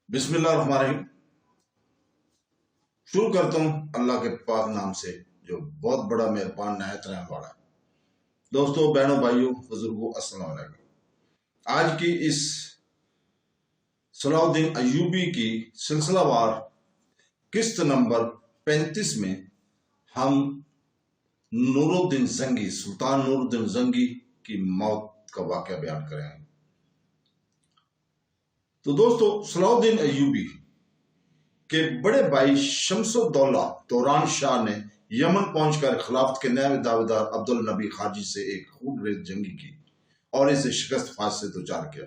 بسم اللہ الرحمن الرحیم۔ شروع کرتا ہوں اللہ کے پاک نام سے جو بہت بڑا مہربان نہایت رحم والا ہے۔ دوستو، بہنوں، بھائیوں، بزرگوں، السلام علیکم۔ آج کی اس صلاح الدین ایوبی کی سلسلہ وار قسط نمبر 35 میں ہم نور الدین زنگی، سلطان نور الدین زنگی کی موت کا واقعہ بیان کریں گے۔ تو دوستو، صلاح الدین ایوبی کے بڑے بھائی شمس الدولہ دوران شاہ نے یمن پہنچ کر خلافت کے نئے دعویدار عبدالنبی خارجی سے ایک خوب ریز جنگی کی اور اسے شکست فاش سے دوچار کیا۔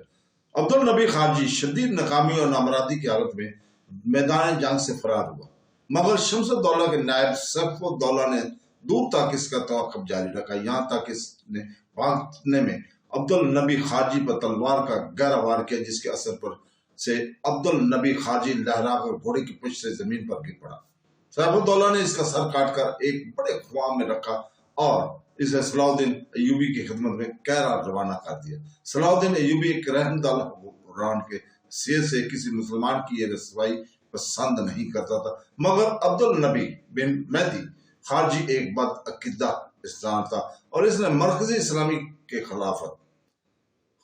عبدالنبی خارجی شدید ناکامی اور نامرادی کی حالت میں میدان جنگ سے فرار ہوا، مگر شمس الدولہ کے نائب سیف الدولہ نے دور تک اس کا تعاقب جاری رکھا، یہاں تک اس نے بھاگنے میں عبدالنبی خارجی پر تلوار کا گہرا وار کیا، جس کے اثر پر سے عبدالنبی خارجی لہرا کر گھوڑے کی پشت سے زمین پر گر پڑا۔ سیف الدولہ نے اس کا سر کاٹ کر ایک بڑے خواہ میں رکھا اور اسے صلاح الدین ایوبی کی خدمت میں کیرا روانہ کر دیا۔ صلاح الدین ایوبی ایک رحم دل حکمران کے حیثیت سے کسی مسلمان کی یہ رسوائی پسند نہیں کرتا تھا، مگر عبدالنبی بن مہدی خارجی ایک بد عقیدہ انسان تھا اور اس نے مرکزی اسلامی کے خلاف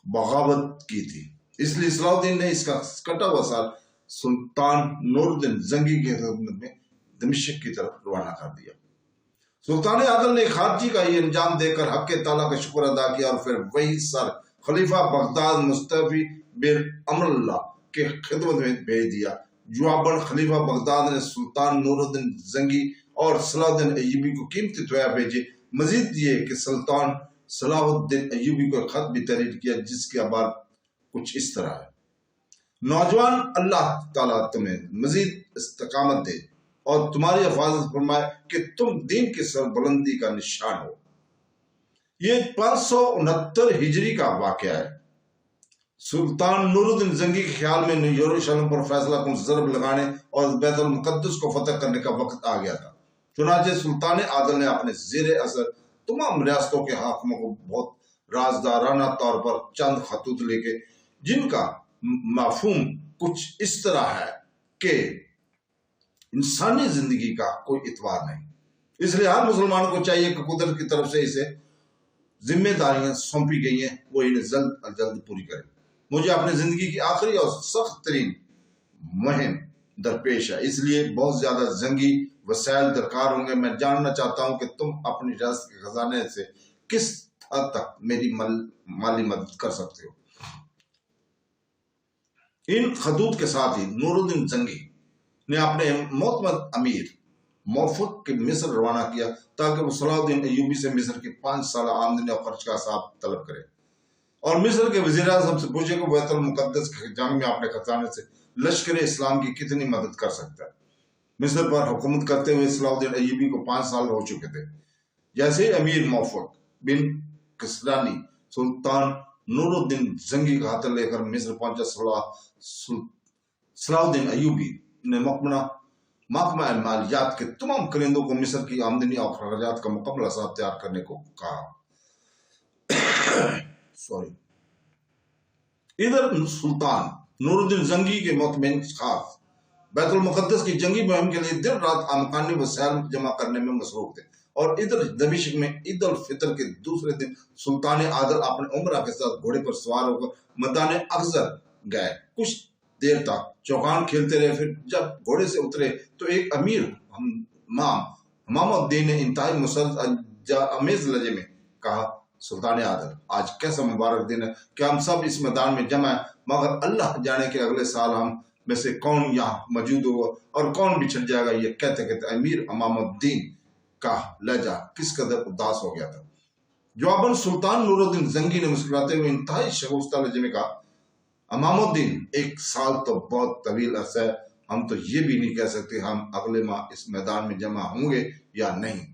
بغاوت کی تھی۔ اس لیے صلاح الدین نے اس کا کٹا ہوا سر سلطان نور الدین زنگی کی خدمت میں دمشق کی طرف روانہ کر دیا۔ سلطان عادل نے خارجی کا یہ انجام دے کر حق تعالیٰ کا شکر ادا کیا اور پھر وہی سر خلیفہ بغداد مصطفی بن امر اللہ کے خدمت میں بھیج دیا۔ جواباً خلیفہ بغداد نے سلطان نور الدین زنگی اور صلاح الدین ایوبی کو قیمتی تحفے بھیجے۔ مزید یہ کہ سلطان صلاح الدین ایوبی کو خط بھی تحریر کیا، جس کے بعد کچھ اس طرح ہے: نوجوان، اللہ تعالیٰ تمہیں مزید استقامت دے اور تمہاری حفاظت فرمائے کہ تم دین کی سربلندی کا نشان ہو۔ یہ 569 ہجری کا واقعہ ہے۔ سلطان نور الدین زنگی کے خیال میں یروشلم پر فیصلہ کن ضرب لگانے اور بیت المقدس کو فتح کرنے کا وقت آ گیا تھا۔ چنانچہ سلطان عادل نے اپنے زیر اثر تمام ریاستوں کے حاکموں کو بہت رازدارانہ طور پر چند خطوط لکھے، جن کا مفہوم کچھ اس طرح ہے کہ انسانی زندگی کا کوئی اعتبار نہیں، اس لیے ہر مسلمان کو چاہیے کہ قدرت کی طرف سے اسے ذمہ داریاں سونپی گئی ہیں وہ انہیں جلد از جلد پوری کرے۔ مجھے اپنی زندگی کی آخری اور سخت ترین مہم درپیش ہے، اس لیے بہت زیادہ جنگی وسائل درکار ہوں گے۔ میں جاننا چاہتا ہوں کہ تم اپنی ریاست کے خزانے سے کس حد تک میری مالی مدد کر سکتے ہو۔ ان خطوط کے ساتھ ہی نور الدین زنگی نے اپنے معتمد امیر موفق کے مصر روانہ کیا تاکہ وہ صلاح الدین ایوبی سے مصر کی 5 سالہ آمدنی اور خرچ کا حساب طلب کرے اور مصر کے وزیر اعظم سے پوچھے کہ بیت المقدس کے جنگ میں اپنے خزانے سے لشکر اسلام کی کتنی مدد کر سکتا ہے۔ مصر پر حکومت کرتے ہوئے صلاح الدین ایوبی کو 5 سال ہو چکے تھے۔ جیسے امیر موفق بن کسرانی سلطان نور الدین زنگی کا ہاتھ لے کر مصر پہنچا، صلاح الدین ایوبی نے محکمہ مالیات کے تمام کرندوں کو مصر کی آمدنی اور اخراجات کا مکمل حساب تیار کرنے کو کہا۔ ادھر سلطان نور الدین زنگی کے مطمئن خاص بیت المقدس کی جنگی مہم کے لیے دن رات امکانی وسائل جمع کرنے میں مصروف تھے، اور ادھر دمشق میں عید الفطر کے دوسرے دن سلطان عادل اپنے عمرہ کے ساتھ گھوڑے پر سوار ہو کر میدان اخزر گئے۔ کچھ دیر تک چوگان کھیلتے رہے، پھر جب گھوڑے سے اترے تو ایک امیر امام الدین نے انتہائی مسرت آمیز لہجے میں کہا: سلطان عادل، آج کیسا مبارک دن ہے کہ ہم سب اس میدان میں جمع ہیں، مگر اللہ جانے کہ اگلے سال ہم میں سے کون یہاں موجود ہوگا اور کون بچھڑ جائے گا۔ یہ کہتے کہتے امیر امام الدین کا لہجہ کس قدر اداس ہو گیا تھا۔ جواباً سلطان نور الدین زنگی نے مسکراتے ہوئے انتہائی شگفتہ لہجے میں کہا: امام الدین، 1 سال تو بہت طویل عرصہ ہے، ہم تو یہ بھی نہیں کہہ سکتے ہم اگلے ماہ اس میدان میں جمع ہوں گے یا نہیں۔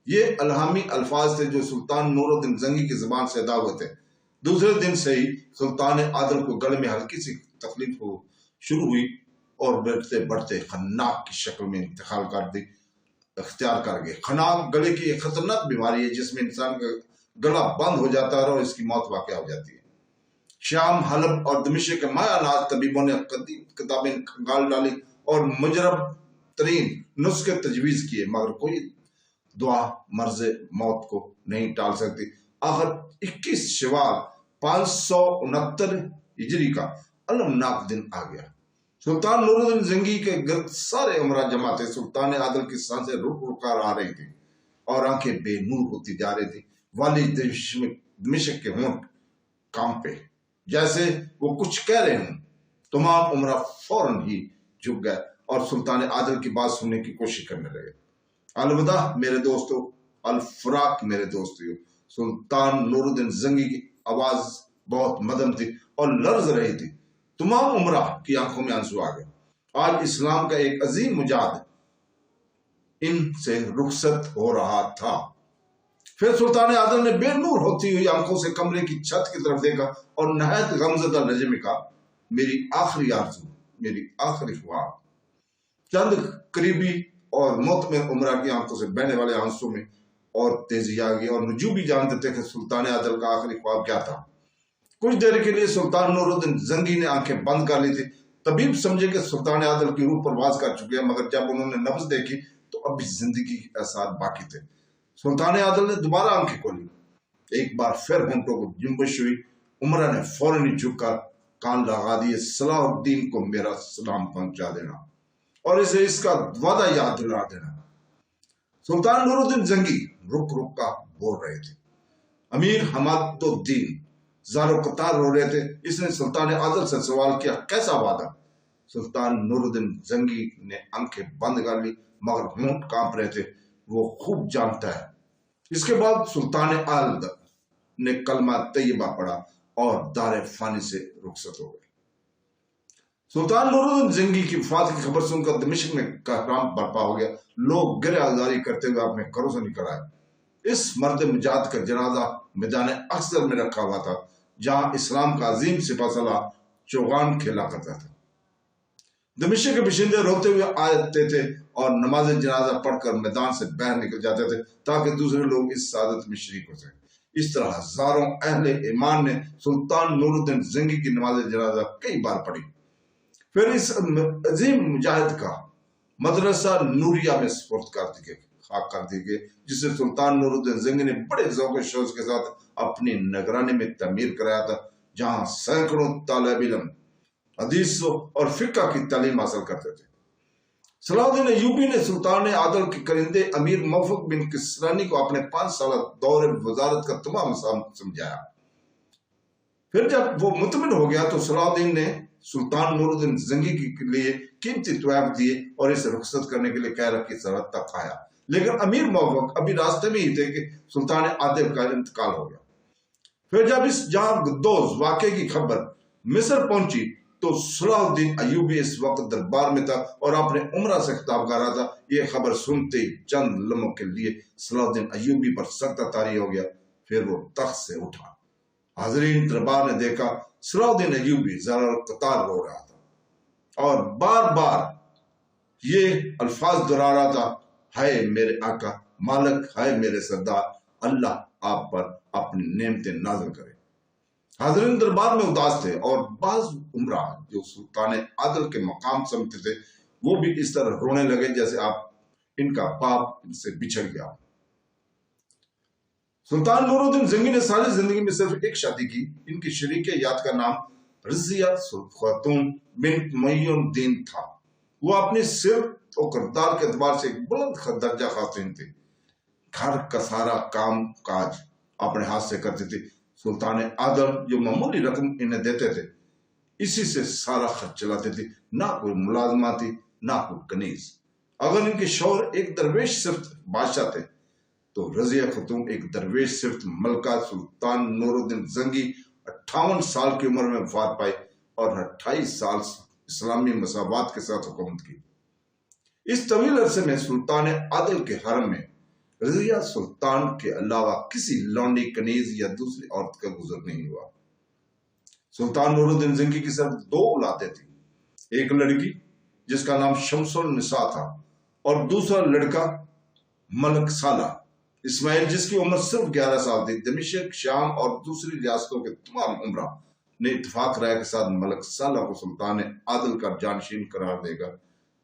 یہ الہامی الفاظ تھے جو سلطان نور الدین زنگی کی زبان سے ادا ہوئے تھے۔ دوسرے دن سے ہی سلطان عادل کو گلے میں ہلکی سی تکلیف شروع ہوئی اور بڑھتے بڑھتے خناق کی شکل میں اختیار کر گئے۔ خناق گلے کی ایک خطرناک بیماری ہے جس میں انسان کا گلا بند ہو جاتا ہے اور اس کی موت واقع ہو جاتی ہے۔ شام، حلب اور دمشق کے مایا ناز طبیبوں نے قدیم کتابیں کھنگال ڈالی اور مجرب ترین نسخے تجویز کیے، مگر کوئی دعا مرض موت کو نہیں ٹال سکتی۔ آخر 21 شوال 569 ہجری کا المناک دن آ گیا۔ سلطان نور الدین زنگی کے گرد سارے امراء جمع تھے۔ سلطان عادل کی سانسیں رک رک کر آ رہی تھیں اور آنکھیں بے نور ہوتی جا رہی تھی۔ والی دمشق کے ہونٹ کانپے جیسے وہ کچھ کہہ رہے ہوں۔ تمام امراء فوراً ہی جھک گئے اور سلطان عادل کی بات سننے کی کوشش کرنے لگے۔ الوداع میرے دوستو، الفراق میرے دوستیو۔ سلطان نور الدین زنگی کی آواز بہت مدھم تھی اور لرز رہی تھی۔ تمام امراء کی آنکھوں میں آنسو آ گئے۔ آج اسلام کا ایک عظیم مجاہد ان سے رخصت ہو رہا تھا۔ پھر سلطان عادل نے بے نور ہوتی ہوئی آنکھوں سے کمرے کی چھت کی طرف دیکھا اور نہایت غمزدہ لہجے میں کہا، میری آخری آرزو، میری آخری خواب۔ چند قریبی اور مطمئن امراء کی آنکھوں سے بہنے والے آنسوں میں اور تیزی آ گئی، اور نجوم بھی جانتے تھے کہ سلطان عادل کا آخری خواب کیا تھا۔ کچھ دیر کے لیے سلطان نور الدین زنگی نے آنکھیں بند کر لی تھی۔ طبیب سمجھے کہ سلطان عادل کی روح پرواز کر چکی ہے، مگر جب انہوں نے نبض دیکھی تو اب بھی زندگی کے آثار باقی تھے۔ سلطان عادل نے دوبارہ آنکھیں کھولی۔ ایک بار پھر ہونٹوں کو جنبش ہوئی۔ امراء نے فوراً ہی جھک کر کان لگا دیے، صلاح الدین کو میرا سلام پہنچا دینا اور اسے اس کا وعدہ یاد دلا دینا۔ سلطان نور الدین زنگی رک رک کا بول رہے تھے۔ امیر حماد الدین زار و قطار رو رہے تھے۔ اس نے سلطان عادل سے سوال کیا، کیسا وعدہ؟ سلطان نور الدین زنگی نے آنکھیں بند کر لی، مگر ہونٹ کانپ رہے تھے۔ وہ خوب جانتا ہے۔ اس کے بعد سلطان عادل نے کلمہ طیبہ پڑھا اور دار فانی سے رخصت ہو گئے۔ سلطان نور الدین زنگی کی وفات کی خبر سن کر دمشق میں کہرام برپا ہو گیا۔ لوگ گرہ آزاری کرتے ہوئے اپنے گھروں سے نکل آئے۔ اس مرد مجاہد کا جنازہ میدان اخضر میں رکھا ہوا تھا، جہاں اسلام کا عظیم سپہ سالار چوغان کھیلا کرتا تھا۔ دمشق کے باشندے روتے ہوئے آتے تھے اور نماز جنازہ پڑھ کر میدان سے باہر نکل جاتے تھے تاکہ دوسرے لوگ اس سعادت میں شریک ہو سکیں۔ اس طرح ہزاروں اہل ایمان نے سلطان نور الدین زنگی کی نماز جنازہ کئی بار پڑھی۔ پھر اس عظیم مجاہد کا مدرسہ نوریہ میں سپرد کر دی گئی، جسے سلطان نور الدین زنگی نے بڑے ذوق و شوق کے ساتھ اپنی نگرانی میں تعمیر کرایا تھا، جہاں سینکڑوں طالب علم حدیث اور فقہ کی تعلیم حاصل کرتے تھے۔ صلاح الدین ایوبی نے سلطان عادل کے کرندے امیر موفق بن کسرانی کو اپنے 5 سالہ دور وزارت کا تمام سمجھایا۔ پھر جب وہ مطمئن ہو گیا تو صلاح الدین نے سلطان نور الدین زنگی کے لیے قیمتی تحائف دیے اور اسے رخصت کرنے کے لیے کیرا کی سرحد تک آیا، لیکن امیر موفق ابھی راستے میں ہی تھے کہ سلطان عادل کا انتقال ہو گیا۔ پھر جب اس جہاں گدوز واقعے کی خبر مصر پہنچی تو صلاح الدین ایوبی اس وقت دربار میں تھا اور اپنے امراء سے خطاب کر رہا تھا۔ یہ خبر سنتے ہی چند لمحوں کے لیے صلاح الدین ایوبی پر سخت طاری ہو گیا، پھر وہ تخت سے اٹھا۔ حاضرین دربار نے دیکھا صلاح الدین ایوبی زار قطار رو رہا تھا اور بار بار یہ الفاظ دہرا رہا تھا، ہائے میرے آقا مالک، ہائے میرے سردار، اللہ آپ پر اپنی نعمتیں نازل کرے۔ حاضرین دربار میں اداس تھے اور بعض امراء جو سلطان عادل کے مقام سمجھتے تھے وہ بھی اس طرح رونے لگے جیسے آپ ان کا باپ ان سے بچھڑ گیا۔ سلطان نور الدین زنگی نے ساری زندگی میں صرف ایک شادی کی۔ ان کی شریک یاد کا نام رضیہ خاتون بنت معین الدین تھا۔ وہ اپنی صرف اور کردار کے اعتبار سے ایک بلند درجہ خاتون تھی۔ گھر کا سارا کام کاج اپنے ہاتھ سے کرتی تھی۔ سلطان عادل جو معمولی رقم انہیں دیتے تھے اسی سے سارا خرچ چلاتے تھے، نہ کوئی ملازمہ تھی نہ کوئی کنیز۔ اگر ان کے شوہر ایک درویش صفت بادشاہ تھے تو رضیہ خاتون ایک درویش صفت ملکہ سلطان نور الدین زنگی 58 سال کی عمر میں وفات پائی اور 28 سال اسلامی مساوات کے ساتھ حکومت کی۔ اس طویل عرصے میں سلطان عادل کے حرم میں رضیہ سلطان کے علاوہ کسی لونڈی، کنیز یا دوسری عورت کا گزر نہیں ہوا۔ سلطان نور الدین زنگی کی صرف 2 اولادیں تھیں، ایک لڑکی جس کا نام شمس النساء تھا اور دوسرا لڑکا ملک سالہ اسماعیل جس کی عمر صرف 11 سال تھی۔ دمشق، شام اور دوسری ریاستوں کے تمام امراء نے اتفاق رائے کے ساتھ ملک سالہ کو سلطان عادل کا جانشین قرار دے کر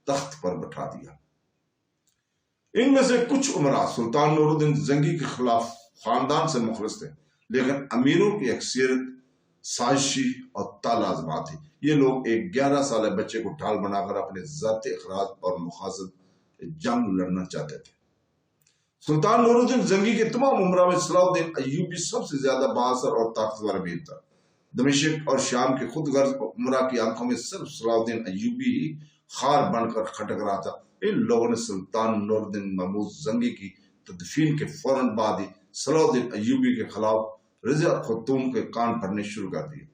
تخت پر بٹھا دیا۔ ان میں سے کچھ امراء سلطان نور الدین زنگی کے خلاف خاندان سے مخلص تھے، لیکن امیروں کی اکثریت سازشی اور تال آزما تھی۔ یہ لوگ ایک 11 سالہ بچے کو ڈھال بنا کر اپنے ذاتی اخراج اور مقاصد جنگ لڑنا چاہتے تھے۔ سلطان نور الدین زنگی کے تمام امراء میں صلاح الدین ایوبی سب سے زیادہ بااثر اور طاقتور امیر تھا۔ دمشق اور شام کے خود غرض امراء کی آنکھوں میں صرف صلاح الدین ایوبی ہی خار بن کر کھٹک رہا تھا۔ ان لوگوں نے سلطان نور الدین محمود زنگی کی تدفین کے فوراً بعد ہی صلاح الدین ایوبی کے خلاف رضا خطوم کے کان بھرنے شروع کر دیے۔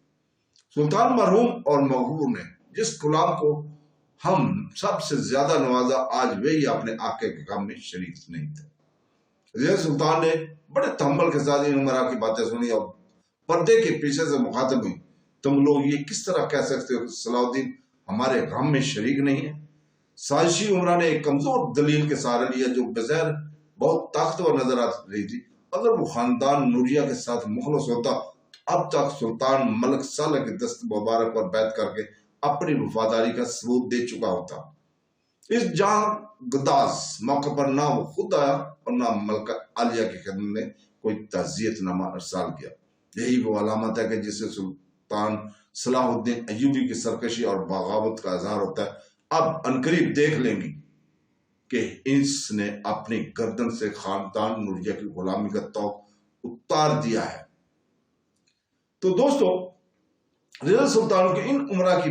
سلطان مرحوم اور مغرور نے جس غلام کو ہم سب سے زیادہ نوازا، آج وہی اپنے آقا کے غم میں شریک نہیں تھے۔ رضا سلطان نے بڑے تحمل کے ساتھ ان امراء کی باتیں سنی اور پردے کے پیچھے سے مخاطب ہوئی، تم لوگ یہ کس طرح کہہ سکتے ہو کہ صلاح الدین ہمارے غم میں شریک نہیں ہے؟ سازشی عمرہ نے ایک کمزور دلیل کے سہارا لیا جو بظاہر بہت طاقتور نظر آ رہی تھی۔ اگر وہ خاندان نوریہ کے ساتھ مخلص ہوتا تو اب تک سلطان ملک سالہ کے دست مبارک پر بیعت کر کے اپنی وفاداری کا ثبوت دے چکا ہوتا۔ اس جہاں گداز موقع پر نہ وہ خود آیا اور نہ ملکہ عالیہ کی خدمت میں کوئی تعزیت نامہ ارسال کیا۔ یہی وہ علامت ہے کہ جسے سلطان صلاح الدین ایوبی کی سرکشی اور بغاوت کا اظہار ہوتا ہے۔ اب عنقریب دیکھ لیں گی کہ اس نے اپنی گردن سے خاندان نوریہ کی غلامی کا طوق اتار دیا ہے۔ تو دوستو، رضا سلطان کے ان امراء کی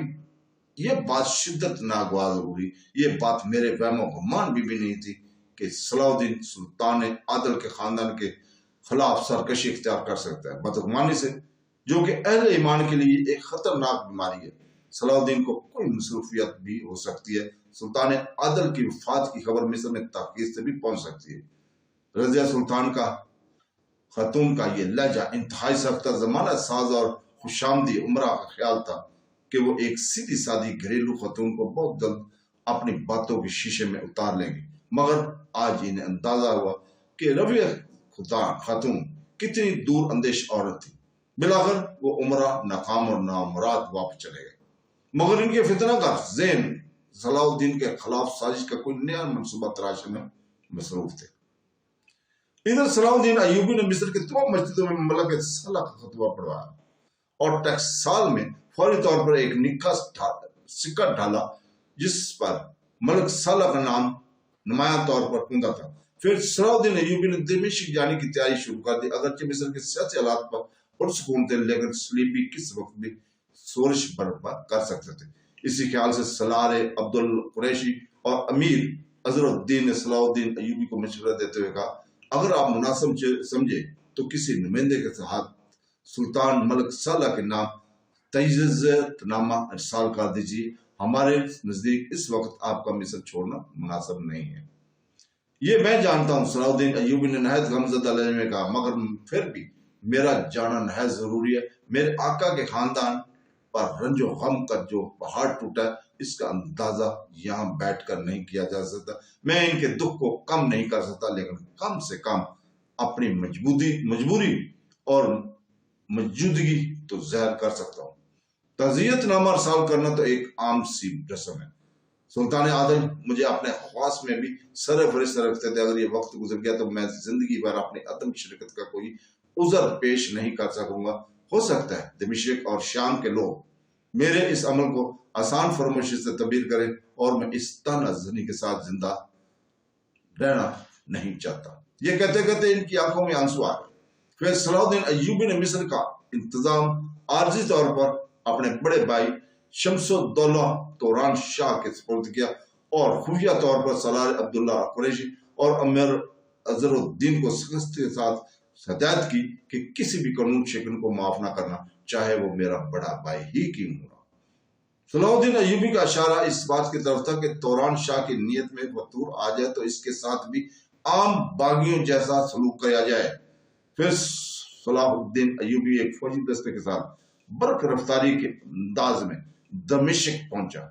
یہ بات شدت ناگوار ہوئی۔ یہ بات میرے وہم و گمان بھی نہیں تھی کہ صلاح الدین سلطان عادل کے خاندان کے خلاف سرکشی اختیار کر سکتا ہے، بدگمانی سے، جو کہ اہل ایمان کے لیے ایک خطرناک بیماری ہے۔ صلاح الدین کو کوئی مصروفیت بھی ہو سکتی ہے۔ سلطان عادل کی وفات کی خبر مصر میں تاخیر سے بھی پہنچ سکتی ہے۔ رضیہ سلطان کا خاتون کا یہ لہجہ انتہائی سخت زمانہ ساز اور خوشامدی امراء کا خیال تھا کہ وہ ایک سیدھی سادی گھریلو خاتون کو بہت جلد اپنی باتوں کے شیشے میں اتار لیں گے، مگر آج انہیں اندازہ ہوا کہ رضیہ خاتون کتنی دور اندیش عورت تھی۔ بلاخر وہ امراء ناکام اور نامراد واپس چلے گئے، مگر ان کے فتنہ کا ذہن صلاح الدین کے خلاف سازش کا کوئی نیا منصوبہ تراشنے میں مصروف تھے۔ ادھر صلاح الدین ایوبی نے مصر کے تمام مسجدوں میں ملک سالہ کا خطبہ پڑھوایا اور ٹیکسال میں فوری طور پر ایک نکھا سکہ ڈالا جس پر ملک سالہ کا نام نمایاں طور پر پوندا تھا۔ پھر صلاح الدین ایوبی نے دمشق جانے کی تیاری شروع کر دی۔ اگرچہ مصر کے سیاسی حالات پر پرسکون تھے، لیکن صلیبی کس وقت بھی سورش برپا کر سکتے تھے۔ اسی خیال سے سالار عبد القریشی اور امیر اظہر الدین نے صلاح الدین ایوبی کو مشورہ دیتے ہوئے کہا، اگر آپ مناسب سمجھے تو کسی نمائندے کے ساتھ سلطان ملک سالہ کے نام تعزیت نامہ ارسال کر دیجیے۔ ہمارے نزدیک اس وقت آپ کا مصر چھوڑنا مناسب نہیں ہے۔ یہ میں جانتا ہوں، صلاح الدین ایوبی نے نہایت غمزدہ لہجے میں کہا، مگر پھر بھی میرا جانا نہایت ضروری ہے۔ میرے آقا کے خاندان پر رنج و غم کا جو پہاڑ ٹوٹا ہے، اس کا اندازہ یہاں بیٹھ کر نہیں کیا جا سکتا۔ میں ان کے دکھ کو کم نہیں کر سکتا، لیکن کم سے کم اپنی مجبوری اور موجودگی تو ظاہر کر سکتا ہوں۔ تعزیت نامہ ارسال کرنا تو ایک عام سی رسم ہے۔ سلطان عادل مجھے اپنے خواص میں بھی سرفرست رکھتے تھے۔ اگر یہ وقت گزر گیا تو میں زندگی بھر اپنی عدم شرکت کا کوئی عذر پیش نہیں کر سکوں گا۔ ہو سکتا ہے دمشق اور شام کے لوگ میرے اس عمل کو آسان فراموشی سے تعبیر کریں اور میں اس طعنہ زنی کے ساتھ زندہ رہنا نہیں چاہتا۔ یہ کہتے کہتے ان کی آنکھوں میں آنسو آ گئے۔ پھر صلاح الدین ایوبی نے مصر کا انتظام عارضی طور پر اپنے بڑے بھائی شمس الدولہ توران شاہ کے سپرد کیا اور خفیہ طور پر سالار عبداللہ قریشی اور امیر اظہر الدین کو سختی کے ساتھ ہدایت کی کہ کسی بھی قانون شکن کو معاف نہ کرنا، چاہے وہ میرا بڑا بھائی ہی کیوں ہو۔ صلاح الدین ایوبی کا اشارہ اس بات کی طرف تھا کہ توران شاہ کی نیت میں فتور آ جائے تو اس کے ساتھ بھی عام باغیوں جیسا سلوک کیا جائے۔ پھر صلاح الدین ایوبی ایک فوجی دستے کے ساتھ برق رفتاری کے انداز میں دمشق پہنچا۔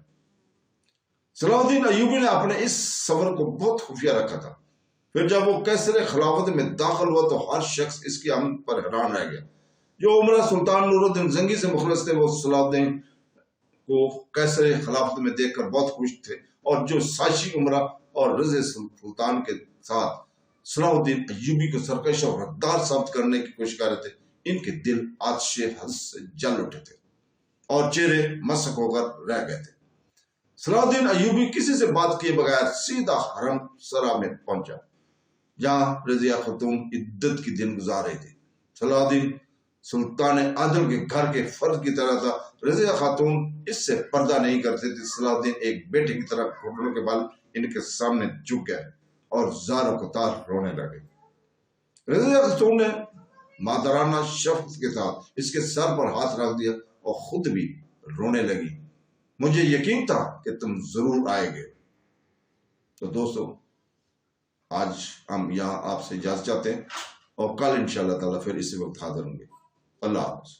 صلاح الدین ایوبی نے اپنے اس سفر کو بہت خفیہ رکھا تھا۔ پھر جب وہ کیسر خلافت میں داخل ہوا تو ہر شخص اس کی آمد پر حیران رہ گیا۔ جو عمرہ سلطان نور الدین زنگی سے مخلص تھے وہ صلاح الدین کو قیصر خلافت میں دیکھ کر بہت خوش تھے، اور جو ساشی عمرہ اور رضع سلطان کے ساتھ صلاح الدین ایوبی کو سرکش اور غدار ثابت کرنے کی کوشش کر رہے تھے، ان کے دل آتش حسد سے جل اٹھے تھے اور چہرے مسخ ہو کر رہ گئے تھے۔ صلاح الدین ایوبی کسی سے بات کیے بغیر سیدھا حرم سرا میں پہنچا، جہاں رضیہ خاتون عدت کی دن گزار رہی تھی۔ صلاح الدین سلطان عادل کے گھر کے فرد کی طرح تھا، رضیہ خاتون اس سے پردہ نہیں کرتے تھے۔ صلاح الدین ایک بیٹے کی طرح گھٹنوں کے بل ان کے سامنے جھک گئے اور زار و قطار رونے لگے۔ رضیہ خاتون نے مادرانہ شفقت کے ساتھ اس کے سر پر ہاتھ رکھ دیا اور خود بھی رونے لگی۔ مجھے یقین تھا کہ تم ضرور آئے گے۔ تو دوستو، آج ہم یہاں آپ سے اجازت چاہتے ہیں اور کل انشاءاللہ تعالیٰ پھر اسی وقت حاضر ہوں گے۔ اللہ حافظ۔